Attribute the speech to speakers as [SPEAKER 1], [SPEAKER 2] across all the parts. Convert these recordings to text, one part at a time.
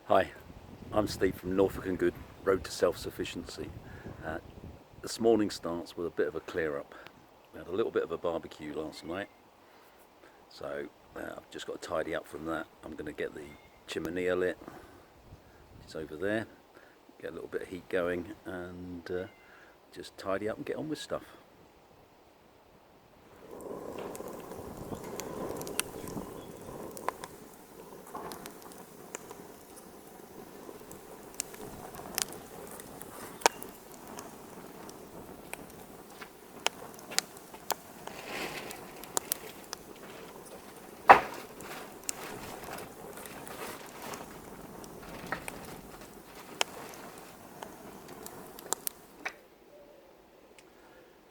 [SPEAKER 1] Hi, I'm Steve from Norfolk and Good, Road to Self-Sufficiency. This morning starts with a bit of a clear up. We had a little bit of a barbecue last night, so I've just got to tidy up from that. I'm going to get the chimney lit, it's over there, get a little bit of heat going and just tidy up and get on with stuff.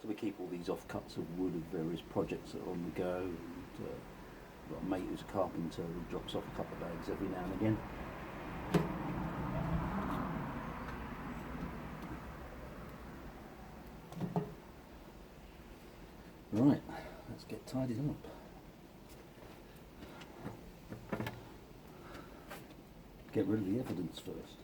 [SPEAKER 1] So we keep all these offcuts of wood of various projects that are on the go. And, I've got a mate who's a carpenter who drops off a couple of bags every now and again. Right, let's get tidied up. Get rid of the evidence first.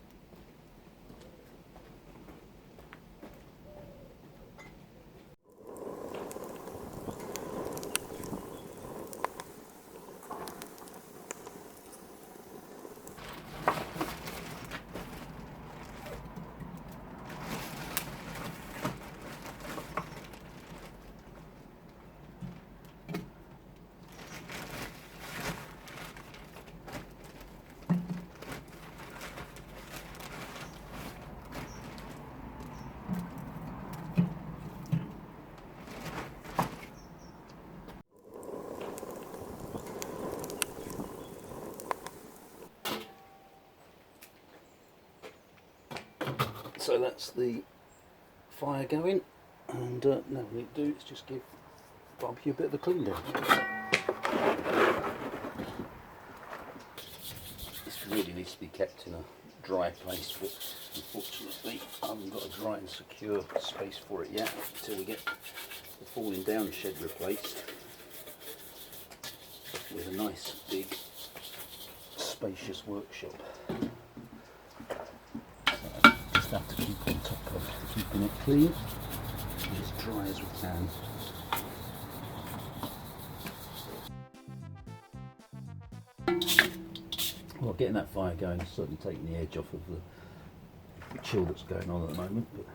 [SPEAKER 1] So that's the fire going, and now what we need to do is just give barbecue a bit of a clean down. This really needs to be kept in a dry place, but unfortunately I haven't got a dry and secure space for it yet until we get the falling down shed replaced with a nice big spacious workshop. Have to keep on top of keeping it clean and as dry as we can. Well, getting that fire going is certainly taking the edge off of the chill that's going on at the moment, but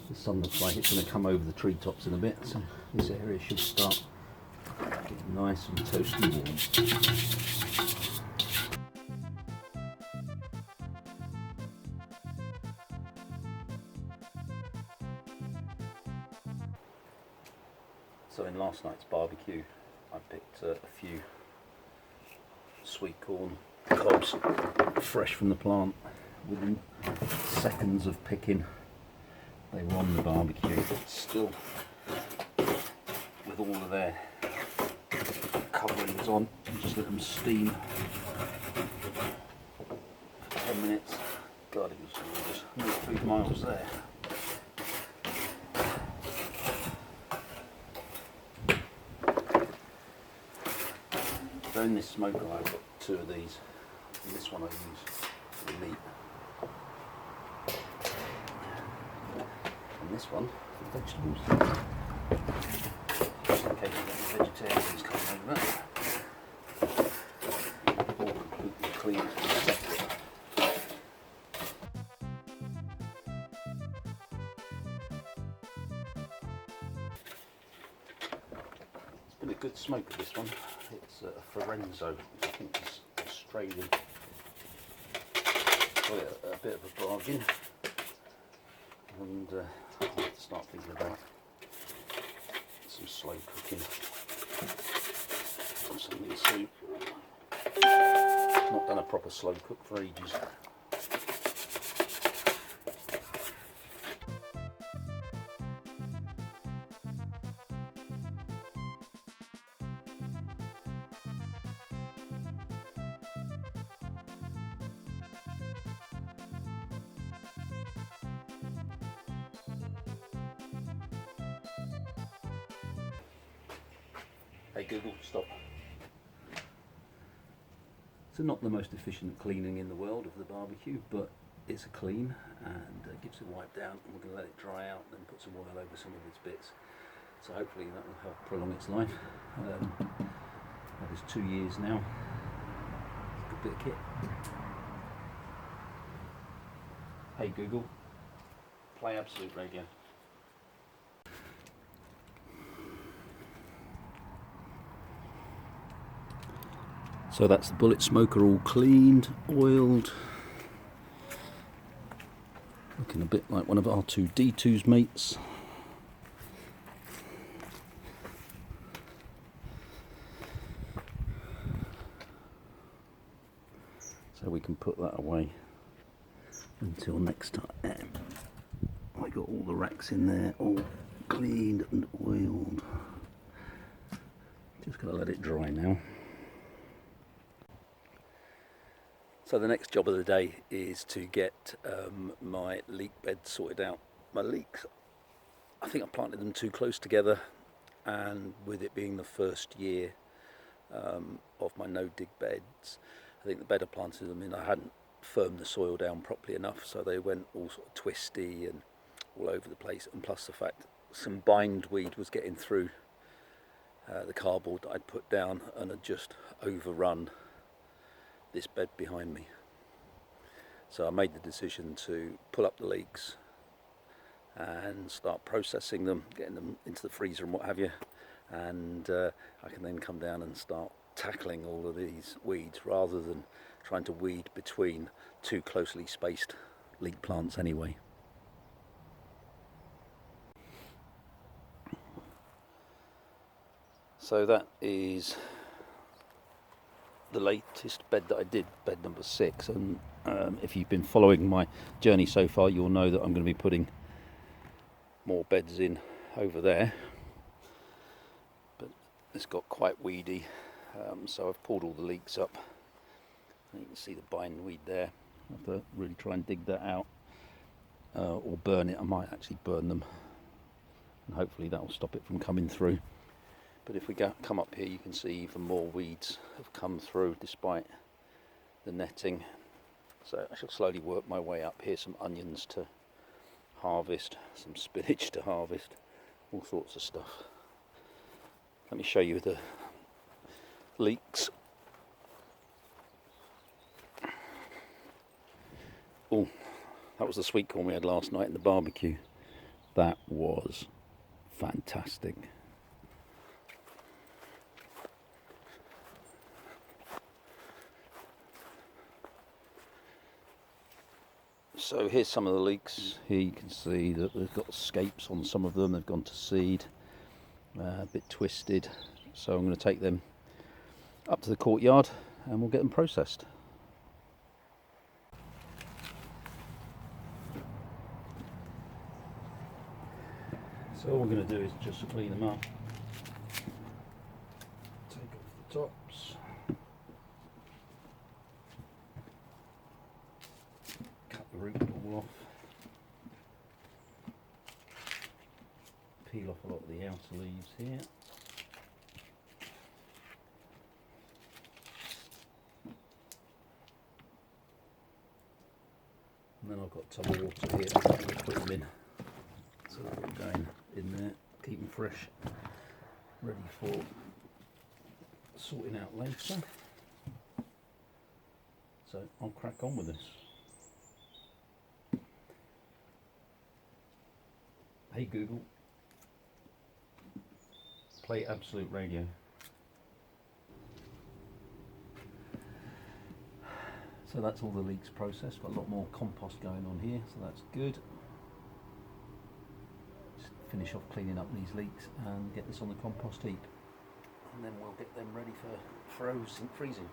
[SPEAKER 1] the sun looks like it's going to come over the treetops in a bit, so this area should start getting nice and toasty warm. So in last night's barbecue I picked a few sweet corn cobs fresh from the plant. Within seconds of picking they were on the barbecue, still with all of their coverings on. Just let them steam for 10 minutes. God, it was just no 3 miles there. So in this smoker I've got 2 of these, and this one I use for the meat, and this one for the vegetables, just in case you get vegetarians coming over, all completely clean and separate. It's been a good smoker, this one. It's a Forenzo, which I think is Australian. So a bit of a bargain, and I'll have to start thinking about some slow cooking, something soon. Not done a proper slow cook for ages. Hey Google, stop. So not the most efficient cleaning in the world of the barbecue, but it's a clean and gives it a wipe down, and we're going to let it dry out and then put some oil over some of its bits. So hopefully that will help prolong its life. That is 2 years now. It's a good bit of kit. Hey Google, play Absolute Radio. So that's the bullet smoker all cleaned, oiled. Looking a bit like one of R2-D2's mates. So we can put that away until next time. I got all the racks in there, all cleaned and oiled. Just gotta let it dry now. So the next job of the day is to get my leek bed sorted out. My leeks, I think I planted them too close together, and with it being the first year of my no-dig beds, I think the bed I planted them in, I hadn't firmed the soil down properly enough, so they went all sort of twisty and all over the place, and plus the fact some bindweed was getting through the cardboard that I'd put down and had just overrun this bed behind me. So I made the decision to pull up the leeks and start processing them, getting them into the freezer and what have you, and I can then come down and start tackling all of these weeds rather than trying to weed between two closely spaced leek plants anyway. So that is the latest bed that I did, bed number 6, and if you've been following my journey so far, you'll know that I'm going to be putting more beds in over there, but it's got quite weedy, so I've pulled all the leeks up. You can see the bindweed there. I have to really try and dig that out, or burn it. I might actually burn them, and hopefully that will stop it from coming through. But if we come up here, you can see even more weeds have come through despite the netting. So I shall slowly work my way up. Here's some onions to harvest, some spinach to harvest, all sorts of stuff. Let me show you the leeks. Oh, that was the sweet corn we had last night in the barbecue. That was fantastic. So here's some of the leeks. Here you can see that they've got scapes on some of them. They've gone to seed, a bit twisted. So I'm going to take them up to the courtyard and we'll get them processed. So all we're going to do is just clean them up. Take off the tops. Root all off, peel off a lot of the outer leaves here, and then I've got a tub of water here to put them in, so they're going in there, keep them fresh, ready for sorting out later. So I'll crack on with this. Hey Google, play Absolute Radio. So that's all the leeks processed. Got a lot more compost going on here, so that's good. Just finish off cleaning up these leeks and get this on the compost heap, and then we'll get them ready for freezing.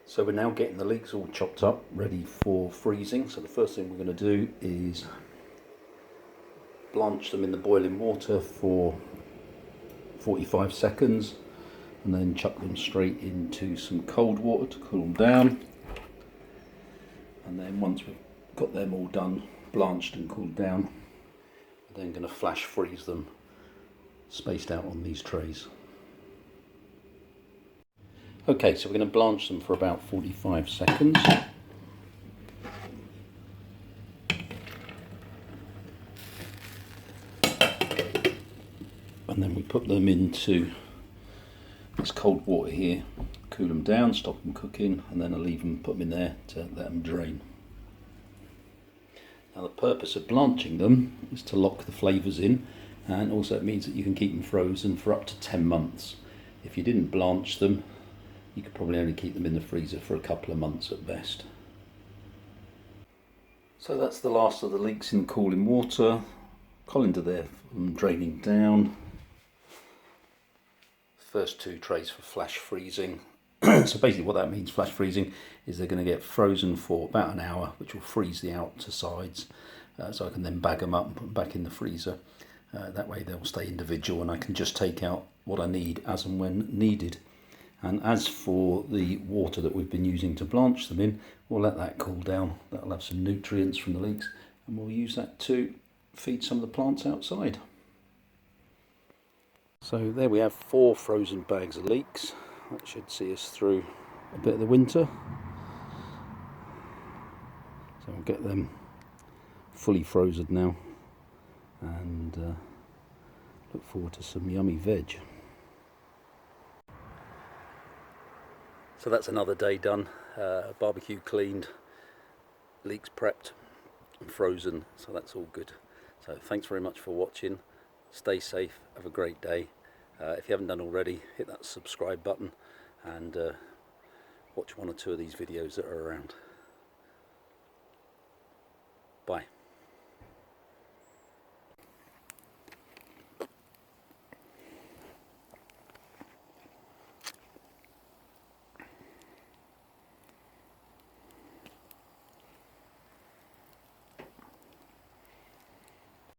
[SPEAKER 1] So we're now getting the leeks all chopped up, ready for freezing. So the first thing we're going to do is blanch them in the boiling water for 45 seconds and then chuck them straight into some cold water to cool them down. And then once we've got them all done, blanched and cooled down, we're Then going to flash freeze them spaced out on these trays. Okay, so we're going to blanch them for about 45 seconds. And then we put them into this cold water here, cool them down, stop them cooking, and then I leave them, put them in there to let them drain. Now the purpose of blanching them is to lock the flavours in, and also it means that you can keep them frozen for up to 10 months. If you didn't blanch them, you could probably only keep them in the freezer for a couple of months at best. So that's the last of the leeks in cooling water. Colander there draining down. First 2 trays for flash freezing. So basically what that means, flash freezing, is they're going to get frozen for about an hour, which will freeze the outer sides, so I can then bag them up and put them back in the freezer. That way they'll stay individual and I can just take out what I need as and when needed. And as for the water that we've been using to blanch them in, we'll let that cool down. That'll have some nutrients from the leeks, and we'll use that to feed some of the plants outside. So there we have 4 frozen bags of leeks. That should see us through a bit of the winter. So we'll get them fully frozen now, and look forward to some yummy veg. So that's another day done. Barbecue cleaned, leeks prepped and frozen, so that's all good. So thanks very much for watching. Stay safe, have a great day. If you haven't done already, hit that subscribe button and watch 1 or 2 of these videos that are around. Bye.